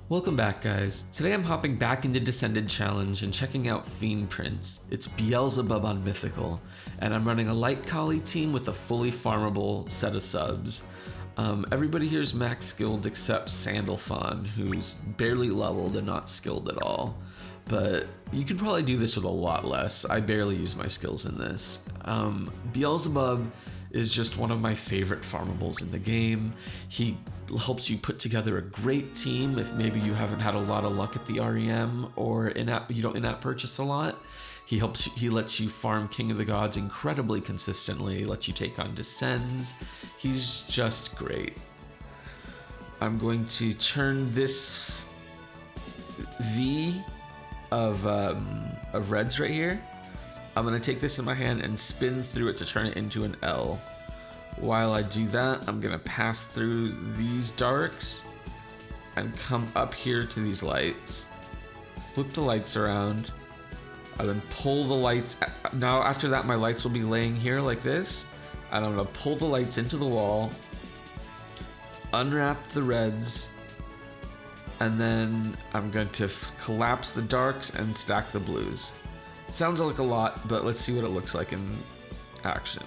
Welcome back, guys. Today I'm hopping back into Descended Challenge and checking out Fiend Prince. It's Beelzebub on Mythical, and I'm running a L.L.Kali team with a fully farmable set of subs. Everybody here is max skilled except Sandalphon, who's barely leveled and not skilled at all. But you could probably do this with a lot less. I barely use my skills in this. Beelzebub is just one of my favorite farmables in the game. He helps you put together a great team if maybe you haven't had a lot of luck at the REM or you don't in-app purchase a lot. He lets you farm King of the Gods incredibly consistently, lets you take on Descends. He's just great. I'm going to turn this V of reds right here. I'm gonna take this in my hand and spin through it to turn it into an L. While I do that, I'm gonna pass through these darks and come up here to these lights. Flip the lights around, and then pull the lights. Now after that, my lights will be laying here like this, and I'm gonna pull the lights into the wall, unwrap the reds, and then I'm going to collapse the darks and stack the blues. Sounds like a lot, but let's see what it looks like in action.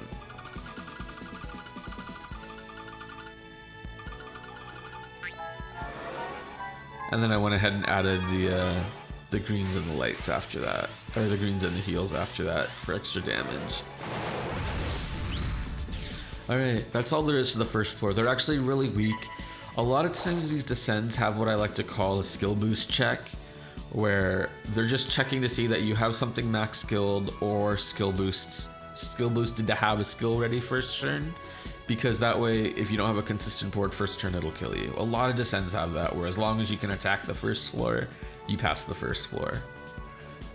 And then I went ahead and added the greens and the lights after that, or the greens and the heals after that for extra damage. Alright, that's all there is to the first floor. They're actually really weak. A lot of times these Descends have what I like to call a skill boost check, where they're just checking to see that you have something max skilled or skill boosted to have a skill ready first turn, because that way if you don't have a consistent board first turn, it'll kill you. A lot of Descends have that, where as long as you can attack the first floor, you pass the first floor.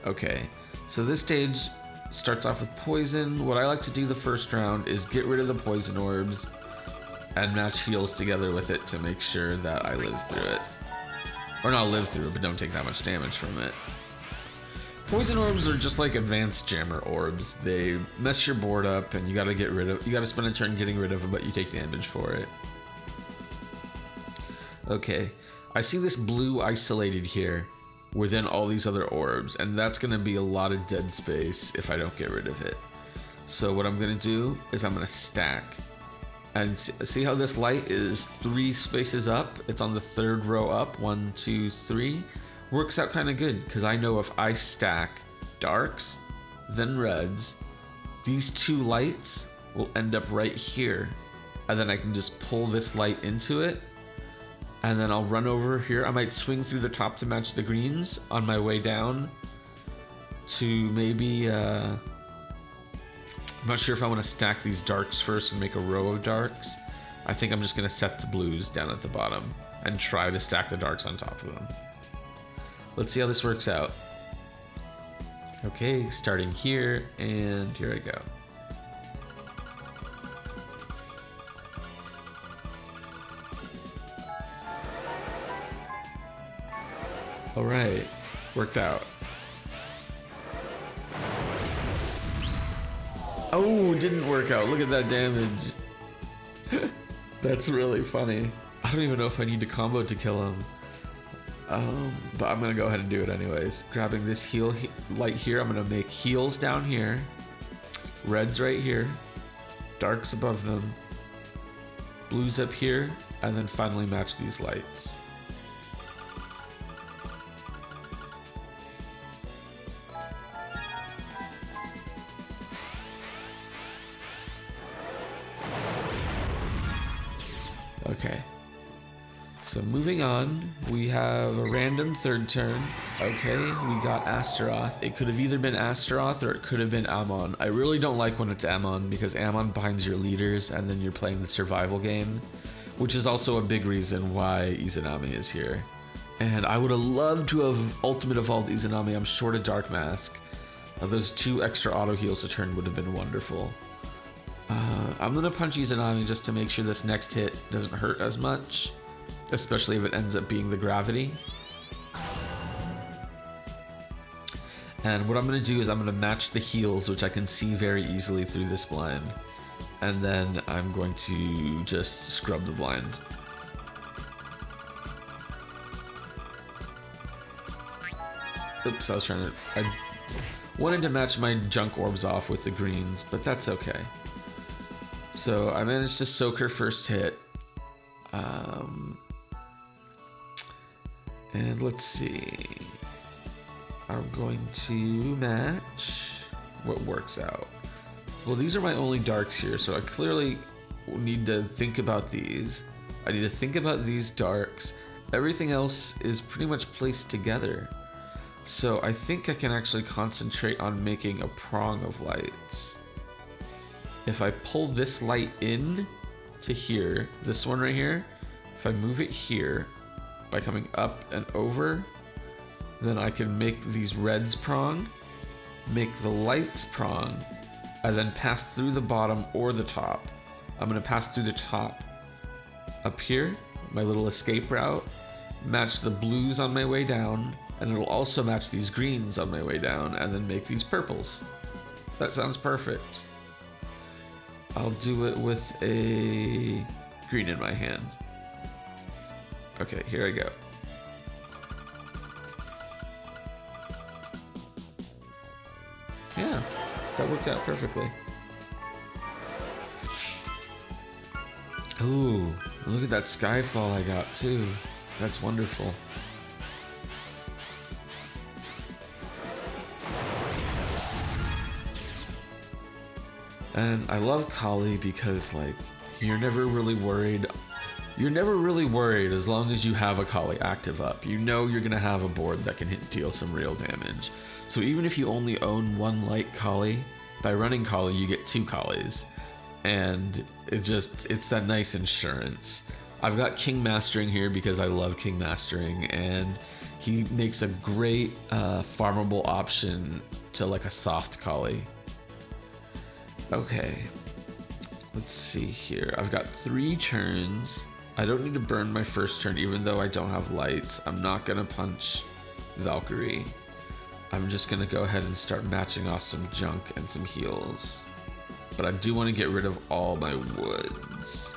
Okay, so this stage starts off with poison. What I like to do the first round is get rid of the poison orbs and match heals together with it to make sure that I live through it. Or not live through it, but don't take that much damage from it. Poison orbs are just like advanced jammer orbs. They mess your board up and you gotta spend a turn getting rid of them, but you take damage for it. Okay, I see this blue isolated here within all these other orbs, and that's gonna be a lot of dead space if I don't get rid of it. So what I'm gonna do is I'm gonna stack. And see how this light is 3 spaces up? It's on the 3rd row up, 1, 2, 3. Works out kind of good, because I know if I stack darks, then reds, these 2 lights will end up right here. And then I can just pull this light into it, and then I'll run over here. I might swing through the top to match the greens on my way down to maybe, I'm not sure if I want to stack these darks first and make a row of darks. I think I'm just going to set the blues down at the bottom and try to stack the darks on top of them. Let's see how this works out. Okay, starting here, and here I go. All right, worked out. Oh, didn't work out. Look at that damage. That's really funny. I don't even know if I need to combo to kill him. But I'm gonna go ahead and do it anyways. Grabbing this heal light here, I'm gonna make heals down here, reds right here, darks above them, blues up here, and then finally match these lights. Okay, so moving on, we have a random 3rd turn. Okay, we got Astaroth. It could have either been Astaroth or it could have been Amon. I really don't like when it's Amon, because Amon binds your leaders and then you're playing the survival game, which is also a big reason why Izanami is here. And I would have loved to have ultimate evolved Izanami. I'm short a Dark Mask. Those 2 extra auto heals a turn would have been wonderful. I'm gonna punch Izanami just to make sure this next hit doesn't hurt as much, especially if it ends up being the gravity. And what I'm gonna do is I'm gonna match the heals, which I can see very easily through this blind. And then I'm going to just scrub the blind. Oops, I wanted to match my junk orbs off with the greens, but that's okay. So I managed to soak her first hit. And let's see. I'm going to match what works out. Well, these are my only darks here, so I clearly need to think about these. I need to think about these darks. Everything else is pretty much placed together. So I think I can actually concentrate on making a prong of lights. If I pull this light in to here, this one right here, if I move it here by coming up and over, then I can make these reds prong, make the lights prong, and then pass through the bottom or the top. I'm gonna pass through the top up here, my little escape route, match the blues on my way down, and it'll also match these greens on my way down, and then make these purples. That sounds perfect. I'll do it with a green in my hand. Okay, here I go. Yeah, that worked out perfectly. Ooh, look at that skyfall I got too. That's wonderful. And I love Kali because, like, you're never really worried. You're never really worried as long as you have a Kali active up. You know you're gonna have a board that can deal some real damage. So even if you only own one light Kali, by running Kali you get 2 Kalis. And it's that nice insurance. I've got King Mastering here because I love King Mastering, and he makes a great farmable option to like a soft Kali. Okay, let's see here. I've got 3 turns. I don't need to burn my first turn, even though I don't have lights. I'm not gonna punch Valkyrie. I'm just gonna go ahead and start matching off some junk and some heals. But I do want to get rid of all my woods.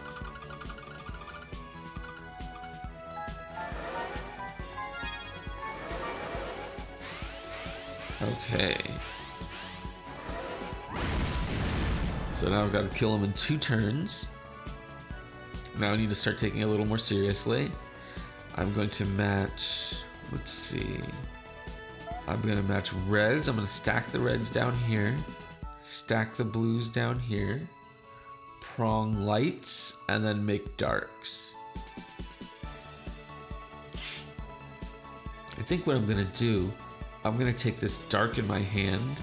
Okay. So now I've got to kill him in 2 turns. Now I need to start taking it a little more seriously. I'm going to match, let's see. I'm going to match reds. I'm going to stack the reds down here. Stack the blues down here. Prong lights, and then make darks. I think what I'm going to do, I'm going to take this dark in my hand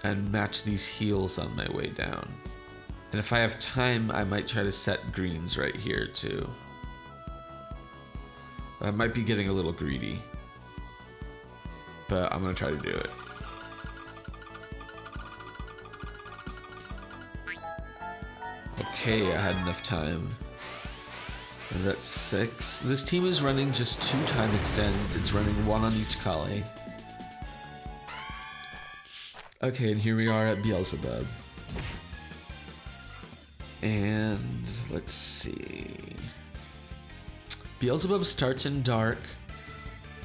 and match these heals on my way down. And if I have time, I might try to set greens right here too. I might be getting a little greedy, but I'm gonna try to do it. Okay, I had enough time. And that's 6. This team is running just 2 time extends. It's running 1 on each Kali. Okay, and here we are at Beelzebub. And let's see. Beelzebub starts in dark.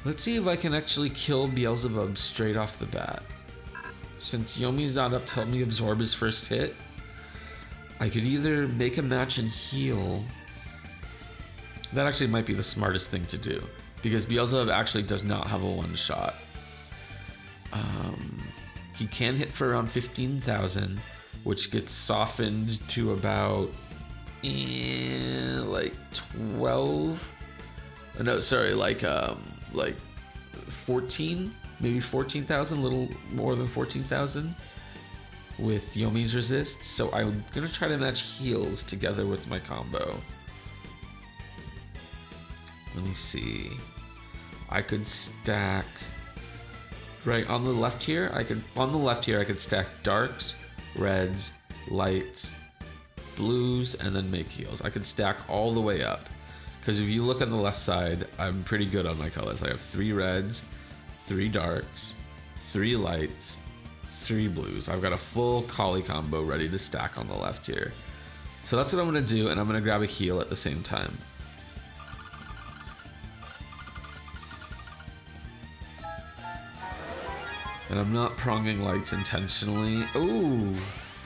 Let's see if I can actually kill Beelzebub straight off the bat. Since Yomi's not up to help me absorb his first hit, I could either make a match and heal. That actually might be the smartest thing to do, because Beelzebub actually does not have a one-shot. He can hit for around 15,000, which gets softened to about like 12. No, sorry, like 14, maybe 14,000, a little more than 14,000 with Yomi's resist. So I'm gonna try to match heals together with my combo. Let me see. I could stack right on the left here. I could stack darks, reds, lights, blues, and then make heals. I could stack all the way up, because if you look on the left side, I'm pretty good on my colors. I have 3 reds, 3 darks, 3 lights, 3 blues. I've got a full Kali combo ready to stack on the left here. So that's what I'm gonna do, and I'm gonna grab a heal at the same time. And I'm not pronging lights intentionally. Ooh.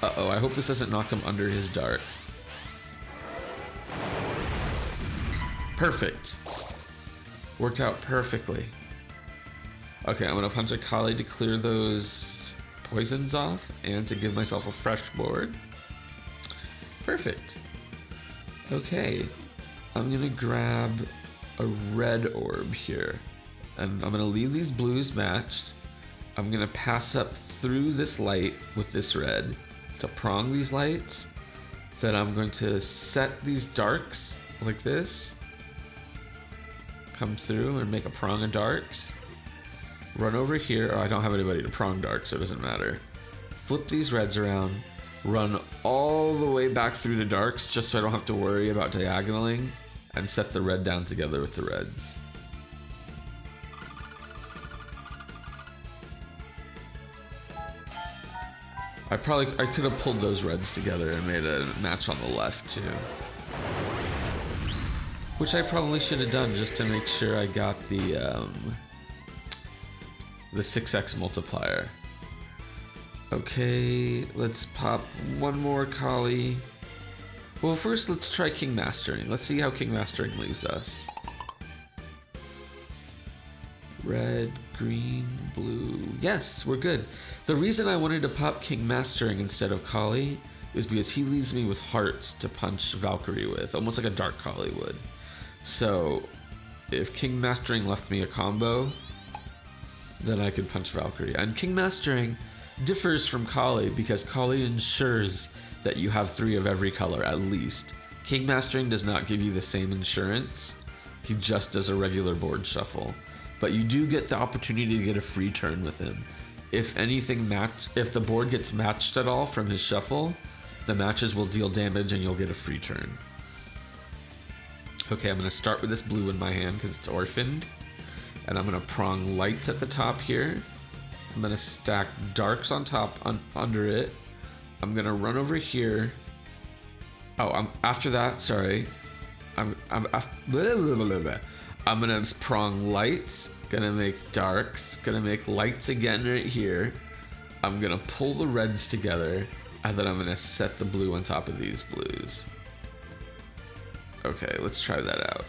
Uh-oh, I hope this doesn't knock him under his dark. Perfect. Worked out perfectly. Okay, I'm gonna punch a Kali to clear those poisons off and to give myself a fresh board. Perfect. Okay, I'm gonna grab a red orb here. And I'm gonna leave these blues matched. I'm gonna pass up through this light with this red to prong these lights. Then I'm going to set these darks like this. Come through and make a prong of darks. Run over here. Oh, I don't have anybody to prong darks, so it doesn't matter. Flip these reds around. Run all the way back through the darks just so I don't have to worry about diagonaling. And set the red down together with the reds. I could have pulled those reds together and made a match on the left too. Which I probably should have done just to make sure I got the 6x multiplier. Okay, let's pop one more Kali. Well, first let's try King Mastering. Let's see how King Mastering leaves us. Red, green, blue. Yes, we're good. The reason I wanted to pop King Mastering instead of Kali is because he leaves me with hearts to punch Valkyrie with, almost like a Dark Kali would. So if King Mastering left me a combo, then I could punch Valkyrie. And King Mastering differs from Kali because Kali ensures that you have 3 of every color at least. King Mastering does not give you the same insurance. He just does a regular board shuffle. But you do get the opportunity to get a free turn with him. If anything if the board gets matched at all from his shuffle, the matches will deal damage and you'll get a free turn. Okay, I'm gonna start with this blue in my hand because it's orphaned. And I'm gonna prong lights at the top here. I'm gonna stack darks on top, under it. I'm gonna run over here. Oh, after that, sorry. I'm gonna prong lights, gonna make darks, gonna make lights again right here. I'm gonna pull the reds together, and then I'm gonna set the blue on top of these blues. Okay, let's try that out.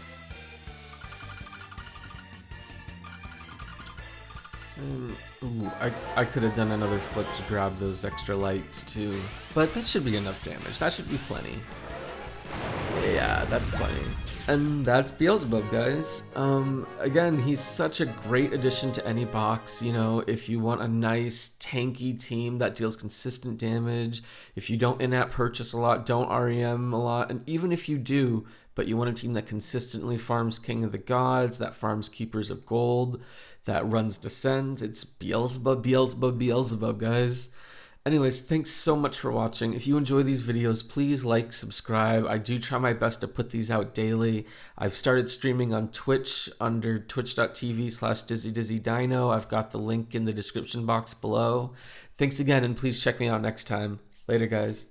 Ooh, I could have done another flip to grab those extra lights too, but that should be enough damage. That should be plenty. Yeah, that's plenty. And that's Beelzebub, guys. Again, he's such a great addition to any box. You know, if you want a nice tanky team that deals consistent damage, if you don't in-app purchase a lot, don't REM a lot, and even if you do, but you want a team that consistently farms King of the Gods, that farms Keepers of Gold, that runs Descent, it's Beelzebub, Beelzebub, Beelzebub, guys. Anyways, thanks so much for watching. If you enjoy these videos, please like, subscribe. I do try my best to put these out daily. I've started streaming on Twitch under twitch.tv/DizzyDizzyDino. I've got the link in the description box below. Thanks again, and please check me out next time. Later, guys.